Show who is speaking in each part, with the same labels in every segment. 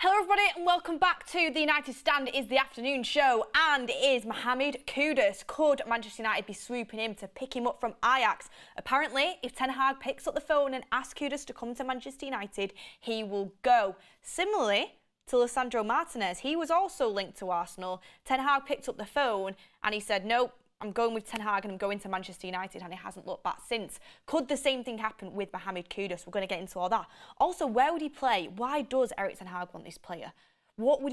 Speaker 1: Hello everybody and welcome back to the United Stand. It is the afternoon show and it is Mohamed Kudus. Could Manchester United be swooping in to pick him up from Ajax? Apparently, if Ten Hag picks up the phone and asks Kudus to come to Manchester United, he will go. Similarly to Lisandro Martinez, he was also linked to Arsenal. Ten Hag picked up the phone and he said, nope, I'm going with Ten Hag and I'm going to Manchester United, and he hasn't looked back since. Could the same thing happen with Mohamed Kudus? We're going to get into all that. Also, where would he play? Why does Erik Ten Hag want this player? What would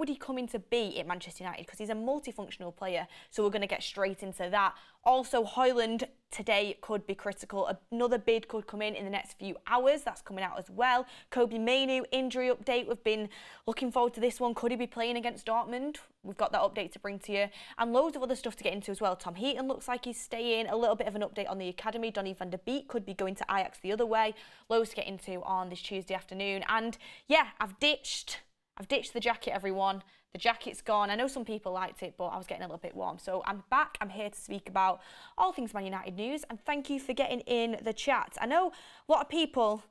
Speaker 1: he come in to be at Manchester United? Because he's a multifunctional player, so we're going to get straight into that. Also, Højlund today could be critical. Another bid could come in the next few hours. That's coming out as well. Kobe Mainoo, injury update. We've been looking forward to this one. Could he be playing against Dortmund? We've got that update to bring to you. And loads of other stuff to get into as well. Tom Heaton looks like he's staying. A little bit of an update on the academy. Donny van der Beek could be going to Ajax the other way. Loads to get into on this Tuesday afternoon. And yeah, I've ditched the jacket, everyone. The jacket's gone. I know some people liked it, but I was getting a little bit warm. So I'm back. I'm here to speak about all things Man United news. And thank you for getting in the chat. I know a lot of people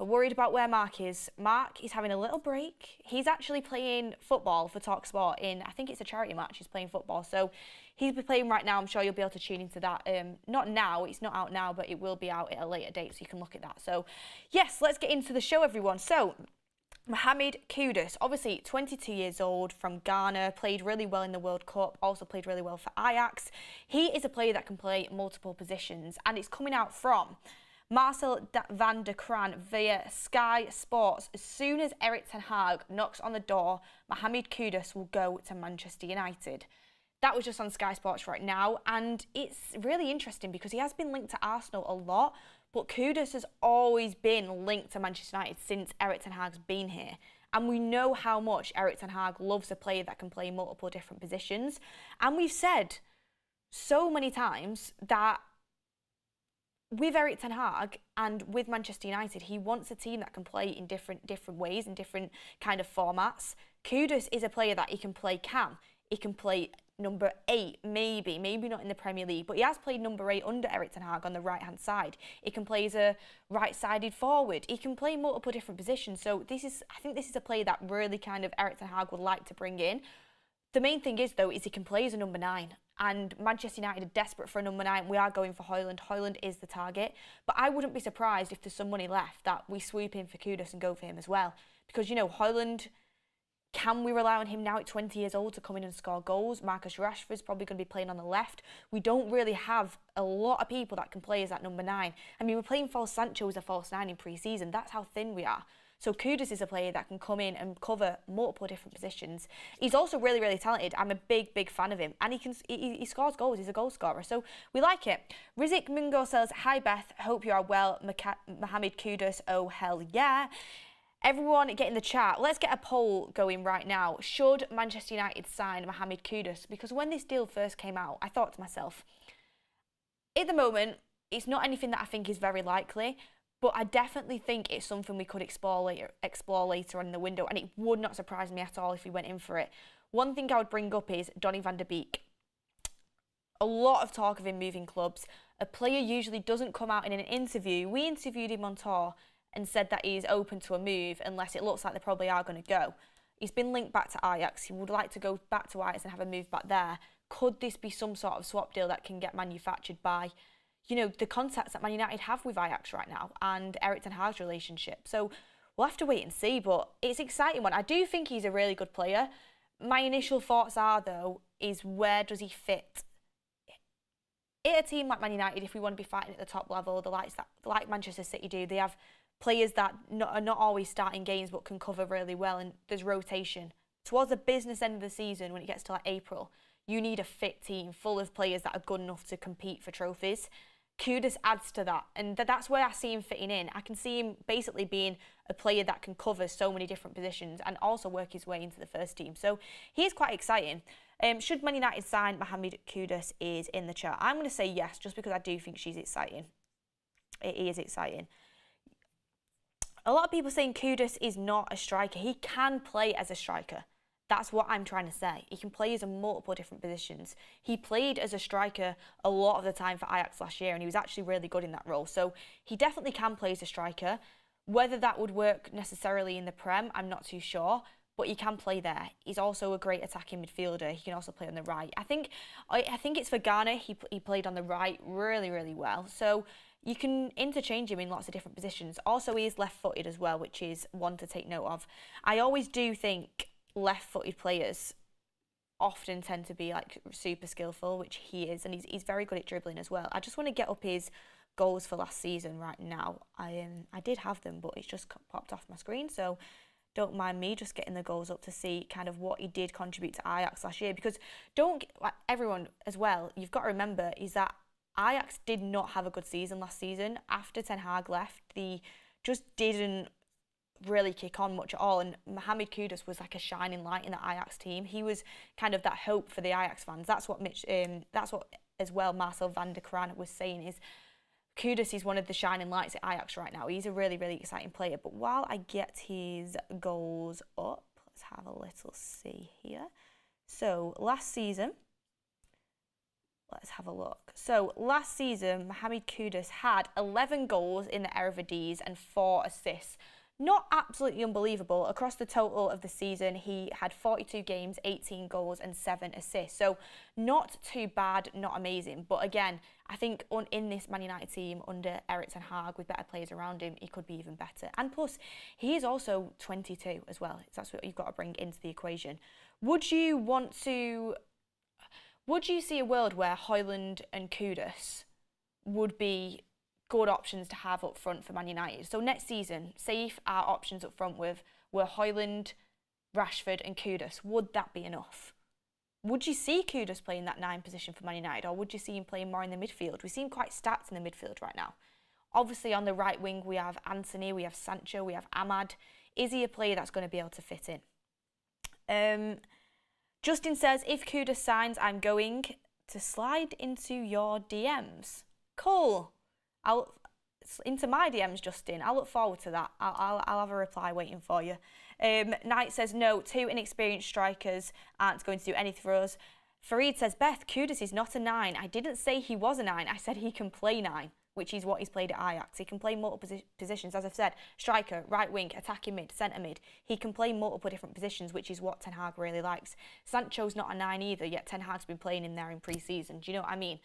Speaker 1: are worried about where Mark is. Mark is having a little break. He's actually playing football for TalkSport in, I think it's a charity match. He's playing football. So he's playing right now. I'm sure you'll be able to tune into that. Not now. It's not out now, but it will be out at a later date. So you can look at that. So yes, let's get into the show, everyone. So Mohamed Kudus, obviously 22 years old, from Ghana, played really well in the World Cup, also played really well for Ajax. He is a player that can play multiple positions, and it's coming out from Marcel van der Kraan via Sky Sports. As soon as Erik Ten Hag knocks on the door, Mohamed Kudus will go to Manchester United. That was just on Sky Sports right now, and it's really interesting because he has been linked to Arsenal a lot, but Kudus has always been linked to Manchester United since Erik Ten Hag's been here. And we know how much Erik Ten Hag loves a player that can play multiple different positions. And we've said so many times that with Erik Ten Hag and with Manchester United, he wants a team that can play in different ways, in different kind of formats. Kudus is a player that he can play cam. He can play number 8, maybe not in the Premier League, but he has played number 8 under Erik Ten Hag on the right-hand side. He can play as a right-sided forward. He can play multiple different positions. So I think this is a player that really kind of Erik Ten Hag would like to bring in. The main thing is, though, is he can play as a number 9. And Manchester United are desperate for a number 9. We are going for Højlund. Højlund is the target. But I wouldn't be surprised if there's some money left that we swoop in for Kudus and go for him as well. Because, you know, Højlund, can we rely on him now at 20 years old to come in and score goals? Marcus Rashford's probably going to be playing on the left. We don't really have a lot of people that can play as that number 9. I mean, we're playing false Sancho as a false 9 in pre-season. That's how thin we are. So Kudus is a player that can come in and cover multiple different positions. He's also really, really talented. I'm a big fan of him. And he scores goals. He's a goal scorer. So we like it. Rizik Mungo says, hi Beth, hope you are well. Mohamed Kudus, oh hell yeah. Everyone get in the chat. Let's get a poll going right now. Should Manchester United sign Mohamed Kudus? Because when this deal first came out, I thought to myself, at the moment, it's not anything that I think is very likely, but I definitely think it's something we could explore later on in the window, and it would not surprise me at all if we went in for it. One thing I would bring up is Donny van der Beek. A lot of talk of him moving clubs. A player usually doesn't come out in an interview. We interviewed him on tour and said that he's open to a move unless it looks like they probably are going to go. He's been linked back to Ajax. He would like to go back to Ajax and have a move back there. Could this be some sort of swap deal that can get manufactured by, you know, the contacts that Man United have with Ajax right now and Erik Ten Hag's relationship? So we'll have to wait and see, but it's an exciting one. I do think he's a really good player. My initial thoughts are, though, is where does he fit? At a team like Man United, if we want to be fighting at the top level, the likes that like Manchester City do, they have players that are not always starting games but can cover really well, and there's rotation. Towards the business end of the season, when it gets to like April, you need a fit team full of players that are good enough to compete for trophies. Kudus adds to that, and that's where I see him fitting in. I can see him basically being a player that can cover so many different positions and also work his way into the first team. So he is quite exciting. Should Man United sign Mohamed Kudus is in the chat. I'm going to say yes, just because I do think she's exciting. It is exciting. A lot of people saying Kudus is not a striker. He can play as a striker. That's what I'm trying to say. He can play as a multiple different positions. He played as a striker a lot of the time for Ajax last year, and he was actually really good in that role. So he definitely can play as a striker. Whether that would work necessarily in the Prem, I'm not too sure. But he can play there. He's also a great attacking midfielder. He can also play on the right. I think it's for Ghana. He played on the right really, really well. So you can interchange him in lots of different positions. Also, he is left-footed as well, which is one to take note of. I always do think left-footed players often tend to be like super skillful, which he is, and he's very good at dribbling as well. I just want to get up his goals for last season right now. I did have them, but it's just popped off my screen, so don't mind me just getting the goals up to see kind of what he did contribute to Ajax last year. Because everyone as well, you've got to remember, is that Ajax did not have a good season last season. After Ten Hag left, they just didn't really kick on much at all, and Mohamed Kudus was like a shining light in the Ajax team. He was kind of that hope for the Ajax fans. That's what as well Marcel van der Kraan was saying, is Kudus is one of the shining lights at Ajax right now. He's a really, really exciting player. But while I get his goals up, let's have a little see here. So last season, let's have a look. So last season, Mohamed Kudus had 11 goals in the Eredivisie and 4 assists. Not absolutely unbelievable. Across the total of the season, he had 42 games, 18 goals and 7 assists. So not too bad, not amazing. But again, I think in this Man United team under Erik ten Hag, with better players around him, he could be even better. And plus, he is also 22 as well. That's what you've got to bring into the equation. Would you see a world where Højlund and Kudus would be good options to have up front for Man United? So next season, say if our options up front were Højlund, Rashford and Kudus, would that be enough? Would you see Kudus playing that 9 position for Man United, or would you see him playing more in the midfield? We seem quite stacked in the midfield right now. Obviously on the right wing we have Anthony, we have Sancho, we have Ahmad. Is he a player that's going to be able to fit in? Justin says, if Kudus signs, I'm going to slide into your DMs. Cool. Into my DMs, Justin. I'll look forward to that. I'll have a reply waiting for you. Knight says, no, 2 inexperienced strikers aren't going to do anything for us. Fareed says, Beth, Kudus is not a 9. I didn't say he was a 9. I said he can play 9, which is what he's played at Ajax. He can play multiple positions, as I've said. Striker, right wing, attacking mid, centre mid. He can play multiple different positions, which is what Ten Hag really likes. Sancho's not a 9 either, yet Ten Hag's been playing him there in pre-season. Do you know what I mean?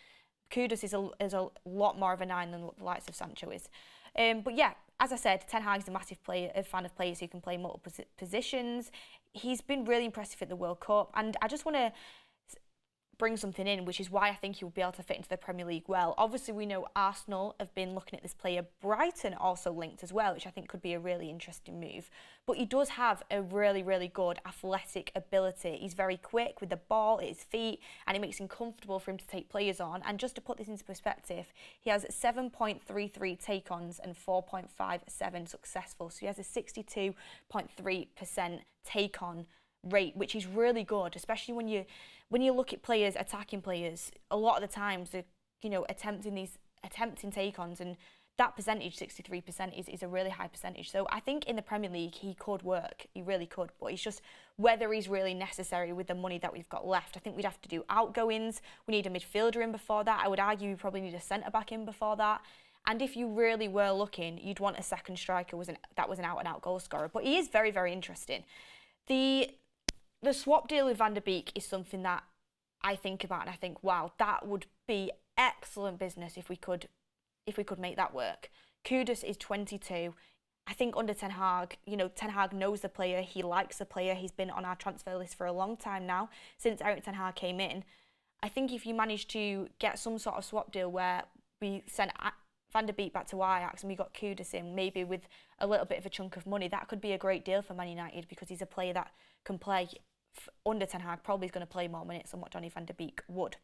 Speaker 1: Kudus is a lot more of a 9 than the likes of Sancho is. But yeah, as I said, Ten Hag's a fan of players who can play multiple positions. He's been really impressive at the World Cup, and I just want to bring something in, which is why I think he will be able to fit into the Premier League well. Obviously, we know Arsenal have been looking at this player. Brighton also linked as well, which I think could be a really interesting move. But he does have a really, really good athletic ability. He's very quick with the ball at his feet, and it makes him comfortable for him to take players on. And just to put this into perspective, he has 7.33 take-ons and 4.57 successful. So he has a 62.3% take-on rate, which is really good, especially when you look at players, attacking players. A lot of the times they're attempting take-ons, and that percentage, 63%, is a really high percentage. So I think in the Premier League he could work, he really could, but it's just whether he's really necessary with the money that we've got left. I think we'd have to do outgoings. We need a midfielder in before that. I would argue we probably need a centre-back in before that. And if you really were looking, you'd want a second striker that was an out-and-out goal scorer. But he is very, very interesting. The swap deal with Van der Beek is something that I think about, and I think, wow, that would be excellent business if we could make that work. Kudus is 22. I think under Ten Hag, Ten Hag knows the player, he likes the player, he's been on our transfer list for a long time now, since Erik Ten Hag came in. I think if you manage to get some sort of swap deal where we send Van der Beek back to Ajax and we got Kudus in, maybe with a little bit of a chunk of money, that could be a great deal for Man United, because he's a player that can play under Ten Hag. Probably is going to play more minutes than what Donny van der Beek would.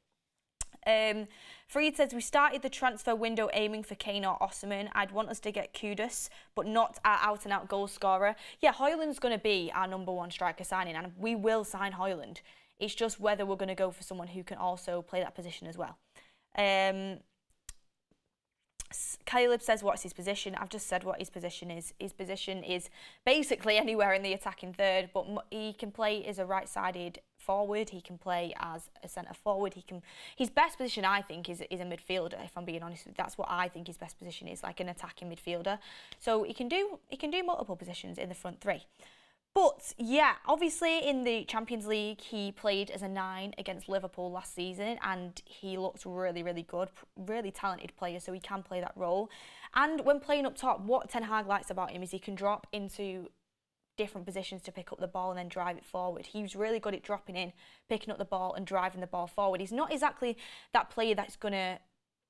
Speaker 1: Fareed says, we started the transfer window aiming for Kane or Osimhen. I'd want us to get Kudus, but not our out-and-out goal scorer. Yeah, Højlund's going to be our number 1 striker signing, and we will sign Højlund. It's just whether we're going to go for someone who can also play that position as well. Caleb says, what's his position? I've just said what his position is. His position is basically anywhere in the attacking third, but he can play as a right-sided forward. He can play as a centre forward. His best position, I think, is a midfielder. If I'm being honest, that's what I think his best position is, like an attacking midfielder. So he can do multiple positions in the front three. But yeah, obviously in the Champions League, he played as a 9 against Liverpool last season and he looked really, really good, really talented player, so he can play that role. And when playing up top, what Ten Hag likes about him is he can drop into different positions to pick up the ball and then drive it forward. He's really good at dropping in, picking up the ball and driving the ball forward. He's not exactly that player that's going to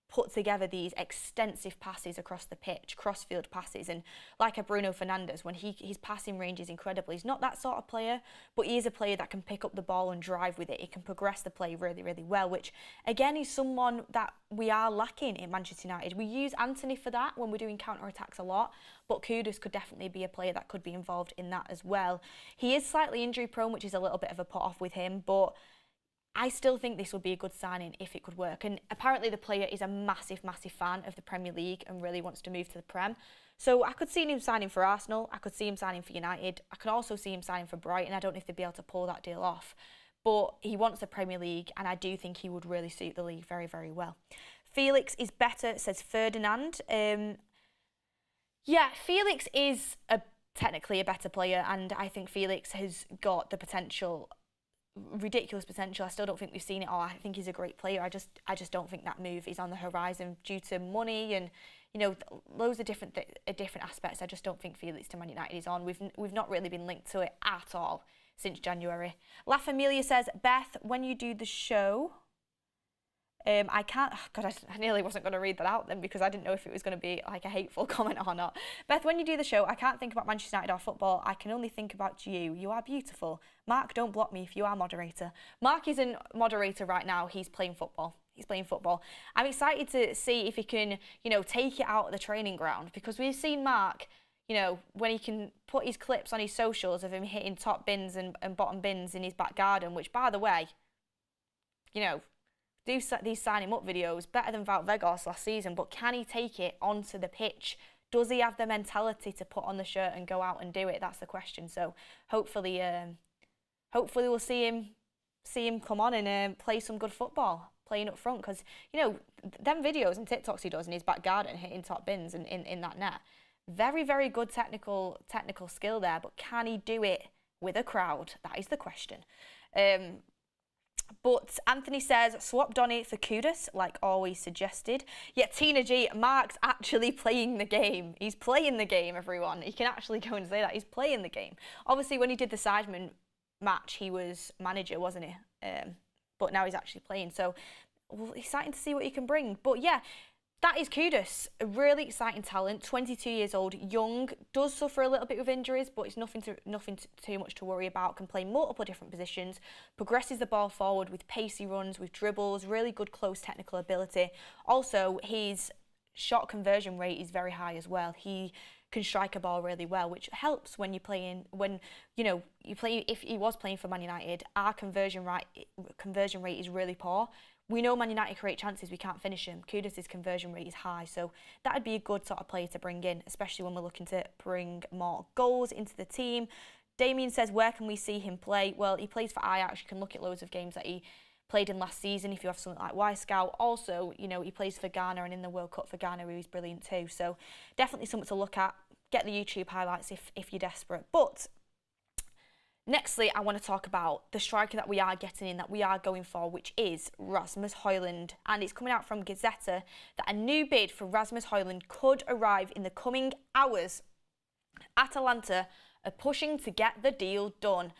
Speaker 1: put together these extensive passes across the pitch, cross-field passes, and like a Bruno Fernandes, when his passing range is incredible. He's not that sort of player, but he is a player that can pick up the ball and drive with it. He can progress the play really, really well, which again is someone that we are lacking in Manchester United. We use Anthony for that when we're doing counter-attacks a lot, but Kudus could definitely be a player that could be involved in that as well. He is slightly injury prone, which is a little bit of a put-off with him, but I still think this would be a good signing if it could work. And apparently the player is a massive, massive fan of the Premier League and really wants to move to the Prem. So I could see him signing for Arsenal. I could see him signing for United. I could also see him signing for Brighton. I don't know if they'd be able to pull that deal off. But he wants the Premier League, and I do think he would really suit the league very, very well. Felix is better, says Ferdinand. Yeah, Felix is technically a better player, and I think Felix has got the potential, ridiculous potential. I still don't think we've seen it all. I think he's a great player. I just don't think that move is on the horizon due to money and, you know, loads of different aspects. I just don't think Felix to Man United is on. We've not really been linked to it at all since January. La Familia says, Beth, when you do the show, I can't, God, I nearly wasn't going to read that out then because I didn't know if it was going to be like a hateful comment or not. Beth, when you do the show, I can't think about Manchester United or football. I can only think about you. You are beautiful. Mark, don't block me if you are moderator. Mark isn't moderator right now. He's playing football. He's playing football. I'm excited to see if he can, you know, take it out of the training ground because we've seen Mark, you know, when he can put his clips on his socials of him hitting top bins and bottom bins in his back garden, which, by the way, you know, do these sign him up videos better than Wout Weghorst last season, but can he take it onto the pitch? Does he have the mentality to put on the shirt and go out and do it? That's the question. So hopefully we'll see him come on and play some good football, playing up front, because, you know, them videos and TikToks he does in his back garden hitting top bins and in that net, very, very good technical skill there, but can he do it with a crowd? That is the question. But Anthony says, swap Donny for Kudus, like always suggested. Yet Tina G, Mark's actually playing the game. He's playing the game, everyone. You can actually go and say that. He's playing the game. Obviously, when he did the Sidemen match, he was manager, wasn't he? But now he's actually playing. So, well, exciting to see what he can bring. But yeah, that is Kudus, a really exciting talent, 22 years old, young, does suffer a little bit with injuries, but it's nothing too much to worry about, can play multiple different positions, progresses the ball forward with pacey runs, with dribbles, really good close technical ability. Also, his shot conversion rate is very high as well. He can strike a ball really well, which helps when you're playing, if he was playing for Man United, our conversion rate is really poor. We know Man United create chances, we can't finish them. Kudus' conversion rate is high, so that would be a good sort of player to bring in, especially when we're looking to bring more goals into the team. Damien says, where can we see him play? Well, he plays for Ajax. You can look at loads of games that he played in last season if you have something like Y-Scout. Also, you know, he plays for Ghana and in the World Cup for Ghana, where he's brilliant too. So definitely something to look at. Get the YouTube highlights if you're desperate. But nextly, I want to talk about the striker that we are getting in, that we are going for, which is Rasmus Højlund. And it's coming out from Gazetta that a new bid for Rasmus Højlund could arrive in the coming hours. Atalanta are pushing to get the deal done.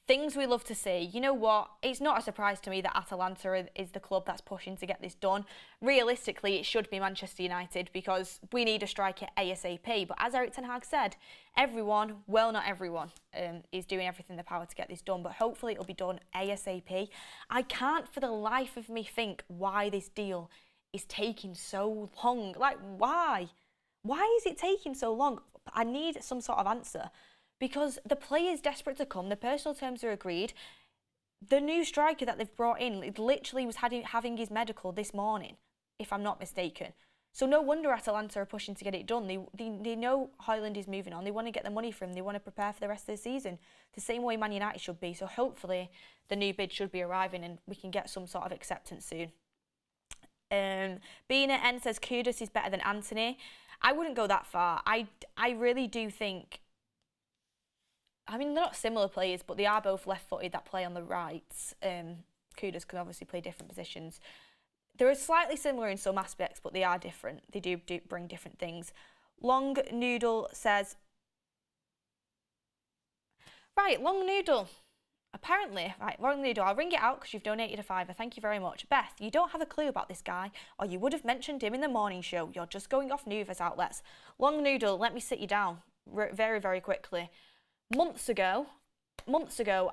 Speaker 1: Things we love to see. You know what? It's not a surprise to me that Atalanta is the club that's pushing to get this done. Realistically, it should be Manchester United because we need a striker ASAP. But as Erik ten Hag said, everyone, well, not everyone, is doing everything in their power to get this done. But hopefully it'll be done ASAP. I can't for the life of me think why this deal is taking so long. Like, why? Why is it taking so long? I need some sort of answer. Because the player is desperate to come, the personal terms are agreed. The new striker that they've brought in literally was having his medical this morning, if I'm not mistaken. So no wonder Atalanta are pushing to get it done. They know Højlund is moving on. They want to get the money from him. They want to prepare for the rest of the season, the same way Man United should be. So hopefully the new bid should be arriving and we can get some sort of acceptance soon. Being at N says Kudus is better than Anthony. I wouldn't go that far. I really do think, I mean, they're not similar players, but they are both left-footed that play on the right. Kudus can obviously play different positions. They're slightly similar in some aspects, but they are different. They do bring different things. Long Noodle says, right, Long Noodle. Apparently, right, Long Noodle, I'll ring it out because you've donated a £5. Thank you very much. Beth, you don't have a clue about this guy, or you would have mentioned him in the morning show. You're just going off news outlets. Long Noodle, let me sit you down very, very quickly. Months ago,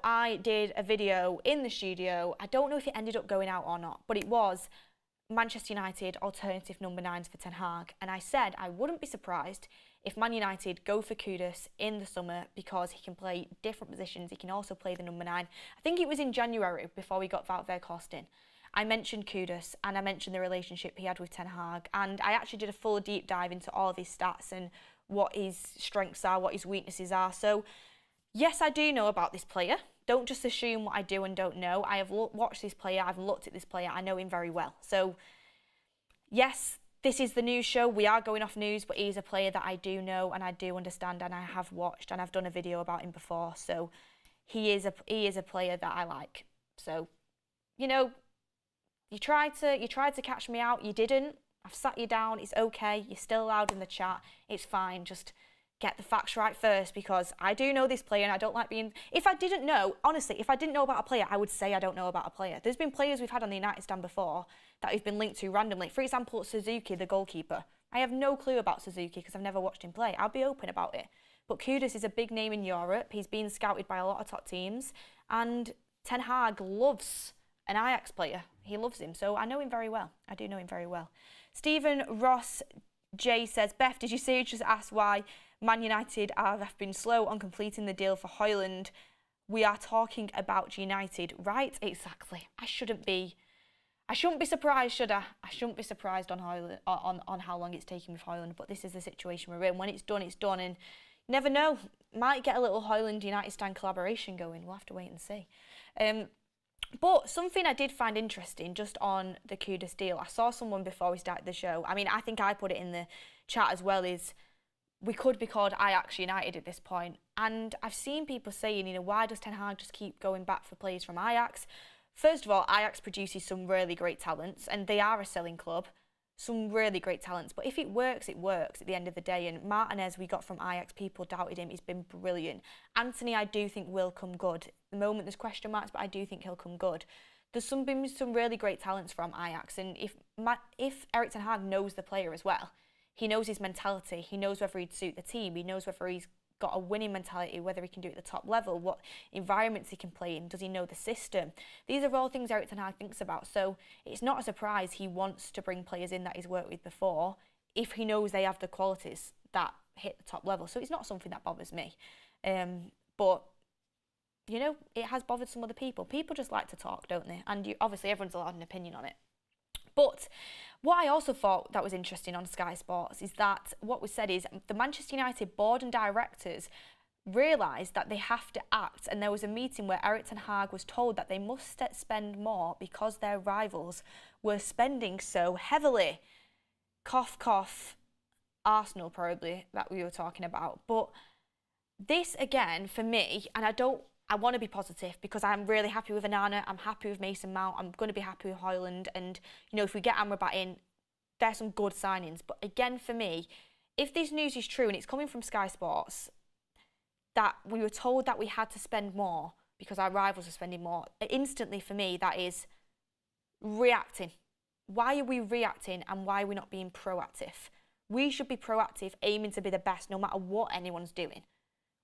Speaker 1: I did a video in the studio. I don't know if it ended up going out or not, but it was Manchester United alternative number 9s for Ten Hag. And I said I wouldn't be surprised if Man United go for Kudus in the summer because he can play different positions. He can also play the number 9. I think it was in January before we got Wout Weghorst. I mentioned Kudus and I mentioned the relationship he had with Ten Hag. And I actually did a full deep dive into all of his stats and what his strengths are, what his weaknesses are. So yes, I do know about this player. Don't just assume what I do and don't know. I have watched this player. I've looked at this player. I know him very well. So, yes, this is the news show. We are going off news, but he's a player that I do know and I do understand and I have watched and I've done a video about him before. So, he is a player that I like. So, you know, you tried to catch me out. You didn't. I've sat you down. It's okay. You're still allowed in the chat. It's fine. Just get the facts right first, because I do know this player and I don't like being... If I didn't know, honestly, if I didn't know about a player, I would say I don't know about a player. There's been players we've had on the United stand before that we've been linked to randomly. For example, Suzuki, the goalkeeper. I have no clue about Suzuki because I've never watched him play. I'll be open about it. But Kudus is a big name in Europe. He's been scouted by a lot of top teams. And Ten Hag loves an Ajax player. He loves him. So I know him very well. I do know him very well. Stephen Ross J says, Beth, did you seriously just ask why Man United have been slow on completing the deal for Højlund? We are talking about United, right? Exactly. I shouldn't be surprised, should I? I shouldn't be surprised on Højlund, on how long it's taken with Højlund, but this is the situation we're in. When it's done, and you never know. Might get a little Højlund United stand collaboration going. We'll have to wait and see. But something I did find interesting just on the Kudus deal, I saw someone before we started the show, I mean, I think I put it in the chat as well, is we could be called Ajax United at this point. And I've seen people saying, you know, why does Ten Hag just keep going back for players from Ajax? First of all, Ajax produces some really great talents and they are a selling club. Some really great talents. But if it works at the end of the day. And Martinez, we got from Ajax, people doubted him. He's been brilliant. Anthony, I do think will come good. At the moment, there's question marks, but I do think he'll come good. There's been some really great talents from Ajax. And if Erik ten Hag knows the player as well, he knows his mentality. He knows whether he'd suit the team. He knows whether he's got a winning mentality, whether he can do it at the top level, what environments he can play in, does he know the system? These are all things Erik ten Hag thinks about. So it's not a surprise he wants to bring players in that he's worked with before if he knows they have the qualities that hit the top level. So it's not something that bothers me. But, you know, it has bothered some other people. People just like to talk, don't they? And obviously everyone's allowed an opinion on it. But what I also thought that was interesting on Sky Sports is that what was said is the Manchester United board and directors realised that they have to act, and there was a meeting where Erik ten Hag was told that they must spend more because their rivals were spending so heavily. Cough, cough, Arsenal probably, that we were talking about. But this, again, for me, and I want to be positive because I'm really happy with Onana, I'm happy with Mason Mount, I'm going to be happy with Højlund, and you know, if we get Amrabat in, there's some good signings. But again, for me, if this news is true and it's coming from Sky Sports, that we were told that we had to spend more because our rivals are spending more, instantly for me that is reacting. Why are we reacting and why are we not being proactive? We should be proactive, aiming to be the best no matter what anyone's doing.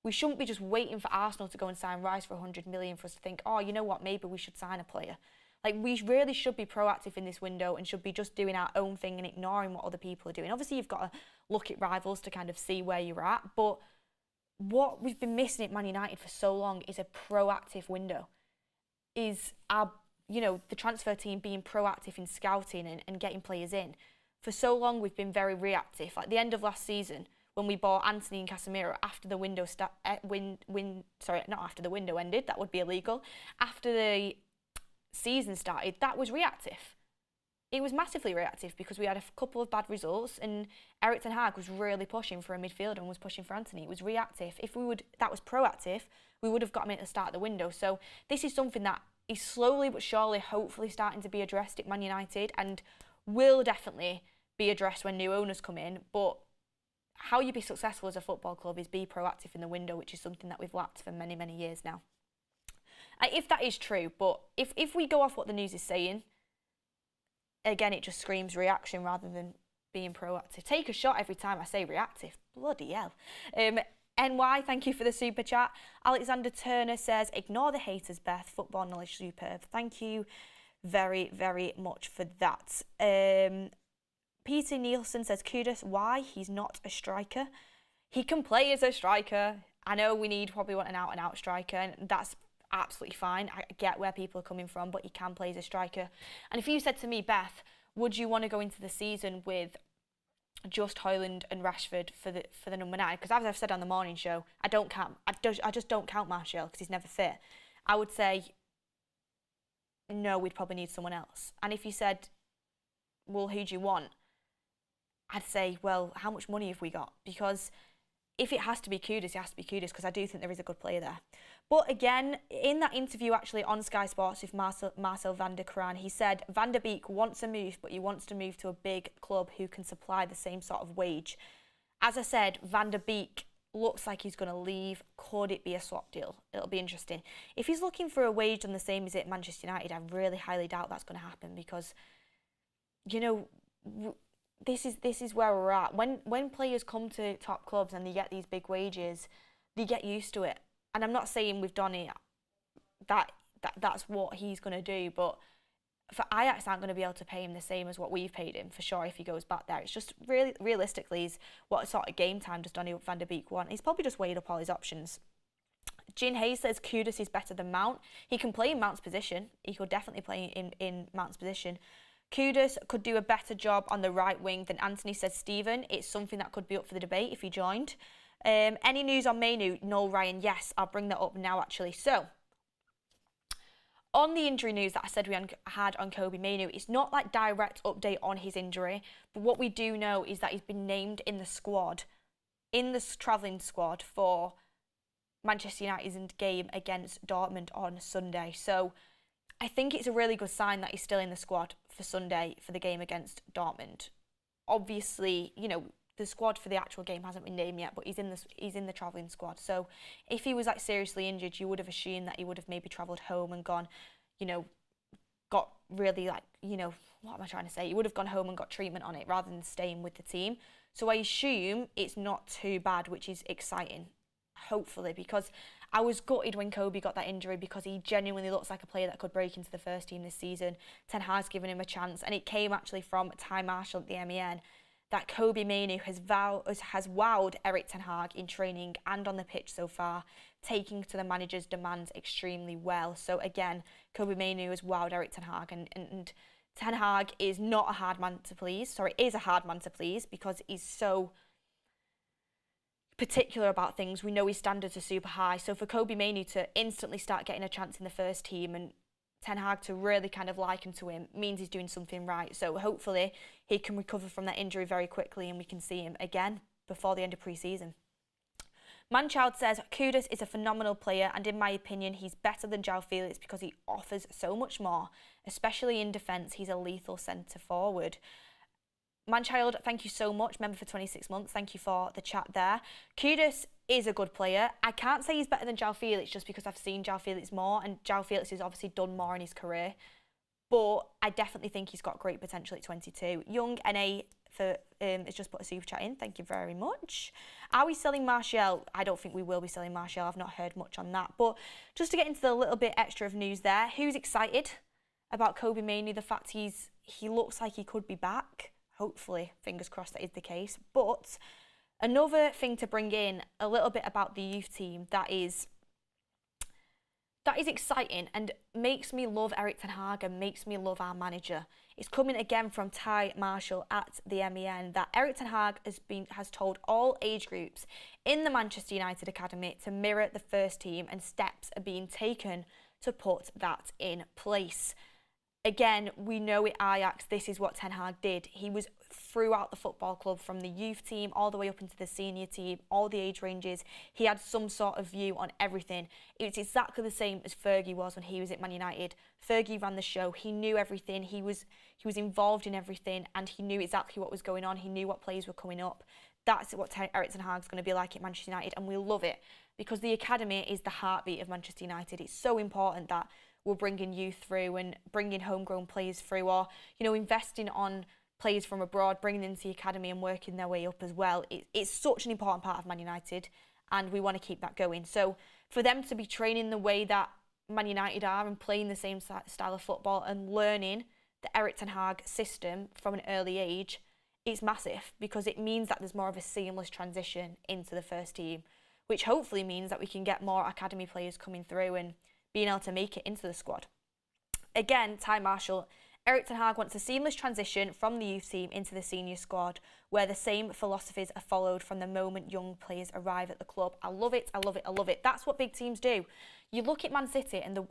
Speaker 1: We shouldn't be just waiting for Arsenal to go and sign Rice for 100 million for us to think, oh, you know what, maybe we should sign a player. Like, we really should be proactive in this window and should be just doing our own thing and ignoring what other people are doing. Obviously, you've got to look at rivals to kind of see where you're at, but what we've been missing at Man United for so long is a proactive window. Is our, you know, the transfer team being proactive in scouting and getting players in. for so long we've been very reactive. Like the end of last season, when we bought Anthony and Casemiro after the window not after the window ended, that would be illegal. After the season started, that was reactive. It was massively reactive because we had a couple of bad results and Erik ten Hag was really pushing for a midfielder and was pushing for Anthony. It was reactive. That was proactive, we would have got him in at the start of the window. So this is something that is slowly but surely hopefully starting to be addressed at Man United and will definitely be addressed when new owners come in. But how you be successful as a football club is be proactive in the window, which is something that we've lacked for many, many years now. If that is true, but if we go off what the news is saying, again, it just screams reaction rather than being proactive. Take a shot every time I say reactive. Bloody hell. NY, thank you for the super chat. Alexander Turner says, ignore the haters, Beth. Football knowledge superb. Thank you very, very much for that. Peter Nielsen says, Kudus, why? He's not a striker. He can play as a striker. I know we probably want an out-and-out striker, and that's absolutely fine. I get where people are coming from, but he can play as a striker. And if you said to me, Beth, would you want to go into the season with just Højlund and Rashford for the number 9? Because as I've said on the morning show, I just don't count Martial because he's never fit. I would say, no, we'd probably need someone else. And if you said, well, who do you want? I'd say, well, how much money have we got? Because if it has to be Kudus, it has to be Kudus, because I do think there is a good player there. But again, in that interview actually on Sky Sports with Marcel van der Kraan, he said Van der Beek wants a move, but he wants to move to a big club who can supply the same sort of wage. As I said, Van der Beek looks like he's going to leave. Could it be a swap deal? It'll be interesting. If he's looking for a wage on the same as at Manchester United, I really highly doubt that's going to happen because, you know, this is where we're at. When players come to top clubs and they get these big wages, they get used to it. And I'm not saying with Donny that's what he's going to do, but for Ajax aren't going to be able to pay him the same as what we've paid him for sure if he goes back there. It's just really realistically is what sort of game time does Donny van der Beek want? He's probably just weighed up all his options. Jin Hayes says Kudus is better than Mount. He can play in Mount's position. He could definitely play in Mount's position. Kudus could do a better job on the right wing than Anthony, says Stephen. It's something that could be up for the debate if he joined. Any news on Mainu? No, Ryan. Yes, I'll bring that up now, actually. So, on the injury news that I said we had on Kobbie Mainoo, it's not like direct update on his injury, but what we do know is that he's been named in the squad, in the travelling squad for Manchester United's game against Dortmund on Sunday. So, I think it's a really good sign that he's still in the squad for Sunday for the game against Dortmund. Obviously, you know, the squad for the actual game hasn't been named yet, but he's in the travelling squad. So if he was like seriously injured, you would have assumed that he would have maybe travelled home and gone, you know, got really like, you know, what am I trying to say? He would have gone home and got treatment on it rather than staying with the team. So I assume it's not too bad, which is exciting, hopefully, because I was gutted when Kobbie got that injury because he genuinely looks like a player that could break into the first team this season. Ten Hag's given him a chance, and it came actually from Ty Marshall at the MEN that Kobbie Mainoo has wowed Erik ten Hag in training and on the pitch so far, taking to the manager's demands extremely well. So again, Kobbie Mainoo has wowed Erik ten Hag, and Ten Hag is not a hard man to please. Sorry, is a hard man to please because he's so particular about things. We know his standards are super high. So for Kobbie Mainoo to instantly start getting a chance in the first team and Ten Hag to really kind of liken to him means he's doing something right. So hopefully he can recover from that injury very quickly and we can see him again before the end of pre-season. Manchild says, Kudus is a phenomenal player and in my opinion he's better than João Felix because he offers so much more, especially in defence. He's a lethal centre forward. Manchild, thank you so much, member for 26 months. Thank you for the chat there. Kudus is a good player. I can't say he's better than João Felix just because I've seen João Felix more and João Felix has obviously done more in his career. But I definitely think he's got great potential at 22. Young NA has just put a super chat in. Thank you very much. Are we selling Martial? I don't think we will be selling Martial. I've not heard much on that. But just to get into the little bit extra of news there, who's excited about Kobbie Mainoo? The fact he looks like he could be back. Hopefully, fingers crossed that is the case. But another thing to bring in a little bit about the youth team that is That is exciting and makes me love Erik ten Hag and makes me love our manager. It's coming again from Ty Marshall at the MEN that Erik ten Hag has told all age groups in the Manchester United Academy to mirror the first team, and steps are being taken to put that in place. Again, we know at Ajax, this is what Ten Hag did. He was throughout the football club, from the youth team all the way up into the senior team, all the age ranges. He had some sort of view on everything. It's exactly the same as Fergie was when he was at Man United. Fergie ran the show. He knew everything. He was involved in everything, and he knew exactly what was going on. He knew what players were coming up. That's what Erik ten Hag's going to be like at Manchester United, and we love it because the academy is the heartbeat of Manchester United. It's so important that we're bringing youth through and bringing homegrown players through, or, you know, investing on players from abroad, bringing them into the academy and working their way up as well. It's such an important part of Man United, and we want to keep that going. So for them to be training the way that Man United are and playing the same style of football and learning the Erik ten Hag system from an early age, it's massive, because it means that there's more of a seamless transition into the first team, which hopefully means that we can get more academy players coming through and being able to make it into the squad. Again, Ty Marshall, Erik ten Hag wants a seamless transition from the youth team into the senior squad, where the same philosophies are followed from the moment young players arrive at the club. I love it, I love it, I love it. That's what big teams do. You look at Man City, and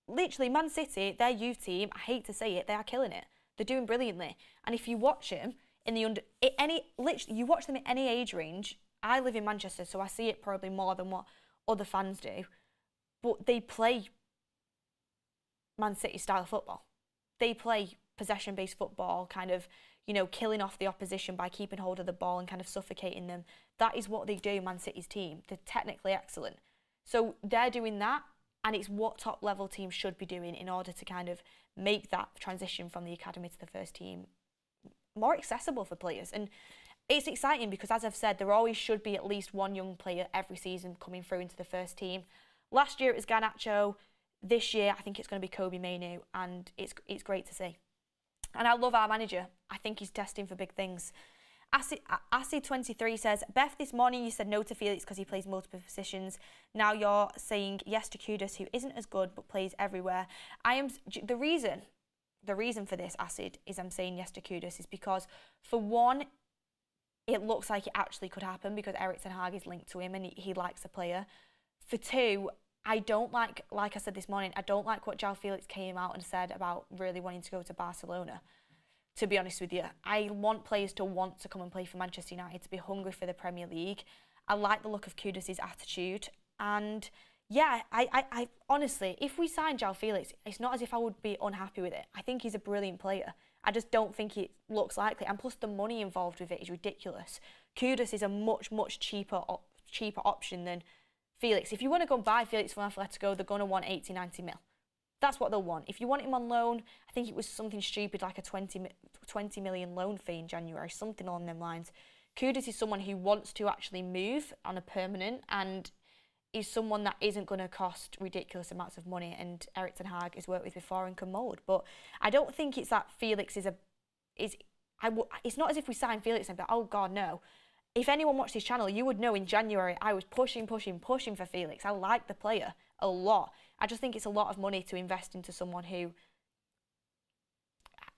Speaker 1: literally Man City, their youth team, I hate to say it, they are killing it. They're doing brilliantly. And if you watch them in the you watch them at any age range. I live in Manchester, so I see it probably more than what other fans do. But they play Man City style football. They play possession-based football, kind of, you know, killing off the opposition by keeping hold of the ball and kind of suffocating them. That is what they do, Man City's team. They're technically excellent. So they're doing that, and it's what top-level teams should be doing in order to kind of make that transition from the academy to the first team more accessible for players. And it's exciting because, as I've said, there always should be at least one young player every season coming through into the first team. Last year it was Garnacho. This year I think it's going to be Kobe Mainoo, and it's great to see. And I love our manager. I think he's testing for big things. Acid23 says, Beth, this morning you said no to Felix because he plays multiple positions. Now you're saying yes to Kudus, who isn't as good but plays everywhere. The reason for this, Acid, is I'm saying yes to Kudus is because, for one, it looks like it actually could happen because Erik ten Hag is linked to him and he likes the player. For two, I don't like I said this morning, I don't like what João Felix came out and said about really wanting to go to Barcelona, to be honest with you. I want players to want to come and play for Manchester United, to be hungry for the Premier League. I like the look of Kudus' attitude. And yeah, I honestly, if we sign João Felix, it's not as if I would be unhappy with it. I think he's a brilliant player. I just don't think it looks likely. And plus the money involved with it is ridiculous. Kudus is a much, much cheaper option than Felix. If you want to go and buy Felix from Atletico, they're going to want 80, 90 mil. That's what they'll want. If you want him on loan, I think it was something stupid like a 20 million loan fee in January, something along them lines. Kudus is someone who wants to actually move on a permanent, and is someone that isn't going to cost ridiculous amounts of money, and Erik ten Hag has worked with before and can mould. But I don't think it's that Felix it's not as if we signed Felix and be, oh God, no. If anyone watched this channel, you would know in January I was pushing for Felix. I like the player a lot. I just think it's a lot of money to invest into someone who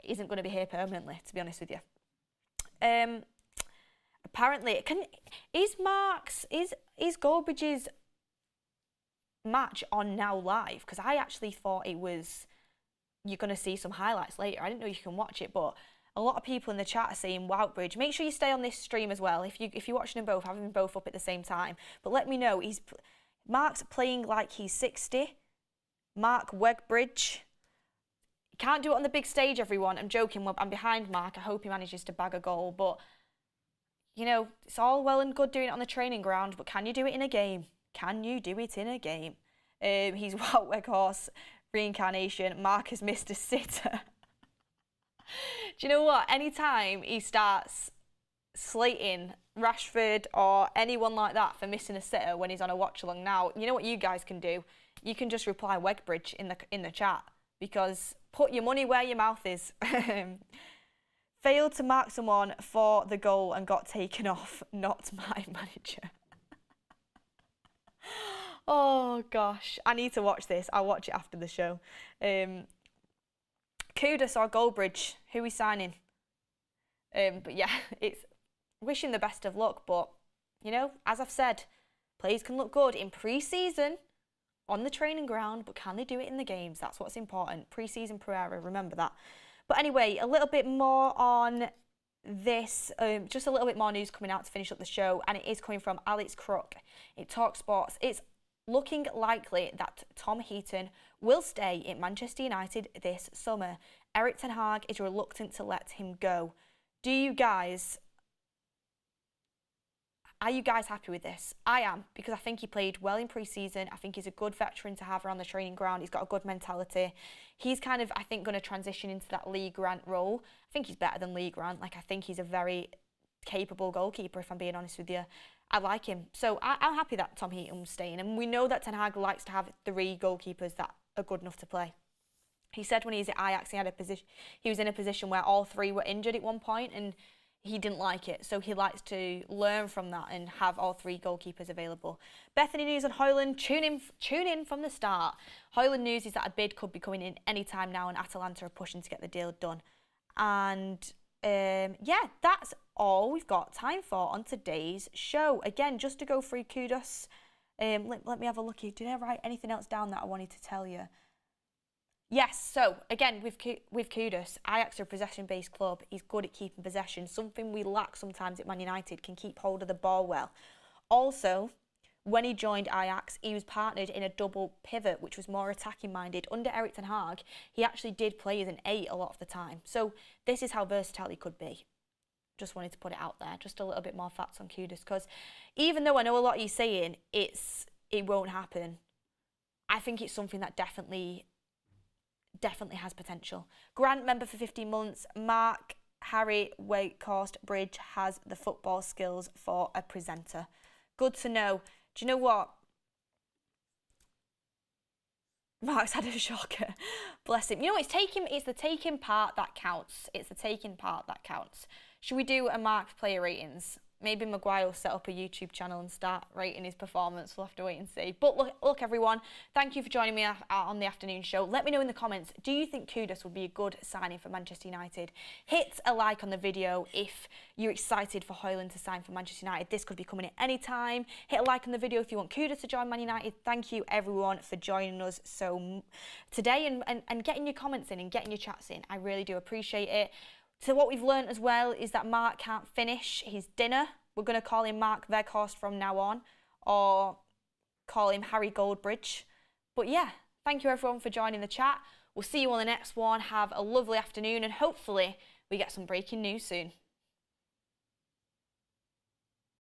Speaker 1: isn't going to be here permanently, to be honest with you. Apparently, is Goldbridge's match on now live? Because I actually thought it was, you're going to see some highlights later. I didn't know you can watch it, but a lot of people in the chat are saying Woutbridge. Make sure you stay on this stream as well. If you're watching them both, have them both up at the same time. But let me know. Mark's playing like he's 60. Mark Wegbridge. Can't do it on the big stage, everyone. I'm joking. I'm behind Mark. I hope he manages to bag a goal. But, you know, it's all well and good doing it on the training ground, but can you do it in a game? Can you do it in a game? He's Wout Weghorst reincarnation. Mark has missed a sitter. Do you know what? Anytime he starts slating Rashford or anyone like that for missing a sitter when he's on a watch-along now, you know what you guys can do? You can just reply Wegbridge in the chat, because put your money where your mouth is. Failed to mark someone for the goal and got taken off. Not my manager. Oh gosh, I need to watch this. I'll watch it after the show. Kudus or Goldbridge, who are we signing? But yeah, it's wishing the best of luck. But, you know, as I've said, players can look good in pre-season on the training ground, but can they do it in the games? That's what's important. Pre-season Pereira, remember that. But anyway, a little bit more on this, just a little bit more news coming out to finish up the show, and it is coming from Alex Crook at Talk Sports. It's looking likely that Tom Heaton will stay at Manchester United this summer. Erik ten Hag is reluctant to let him go. Are you guys happy with this? I am, because I think he played well in pre-season. I think he's a good veteran to have around the training ground. He's got a good mentality. He's kind of, I think, going to transition into that Lee Grant role. I think he's better than Lee Grant. Like, I think he's a very capable goalkeeper, if I'm being honest with you. I like him. So I'm happy that Tom Heaton's staying. And we know that Ten Hag likes to have 3 goalkeepers that are good enough to play. He said when he was at Ajax, he was in a position where all 3 were injured at one point, and he didn't like it. So he likes to learn from that and have all 3 goalkeepers available. Bethany news on Højlund. Tune in from the start. Højlund news is that a bid could be coming in any time now, and Atalanta are pushing to get the deal done. And yeah, that's all we've got time for on today's show. Again, just to go through Kudus, let me have a look here. Did I write anything else down that I wanted to tell you? Yes, so again, with Kudus, Ajax are a possession-based club. He's good at keeping possession, something we lack sometimes at Man United, can keep hold of the ball well. Also, when he joined Ajax, he was partnered in a double pivot, which was more attacking-minded. Under Erik ten Hag, he actually did play as an 8 a lot of the time. So this is how versatile he could be. Just wanted to put it out there, just a little bit more facts on Kudus, because even though I know a lot of you saying it won't happen, I think it's something that definitely has potential. Grant, member for 15 months. Mark Harry Wakehorst Bridge has the football skills for a presenter. Good to know. Do you know what? Mark's had a shocker. Bless him. You know, it's the taking part that counts. It's the taking part that counts. Should we do a Mark player ratings? Maybe Maguire will set up a YouTube channel and start rating his performance. We'll have to wait and see. But look everyone, thank you for joining me on the afternoon show. Let me know in the comments, do you think Kudus would be a good signing for Manchester United? Hit a like on the video if you're excited for Højlund to sign for Manchester United. This could be coming at any time. Hit a like on the video if you want Kudus to join Man United. Thank you everyone for joining us today and getting your comments in and getting your chats in. I really do appreciate it. So what we've learned as well is that Mark can't finish his dinner. We're going to call him Mark Weghorst from now on, or call him Harry Goldbridge. But yeah, thank you everyone for joining the chat. We'll see you on the next one. Have a lovely afternoon, and hopefully we get some breaking news soon.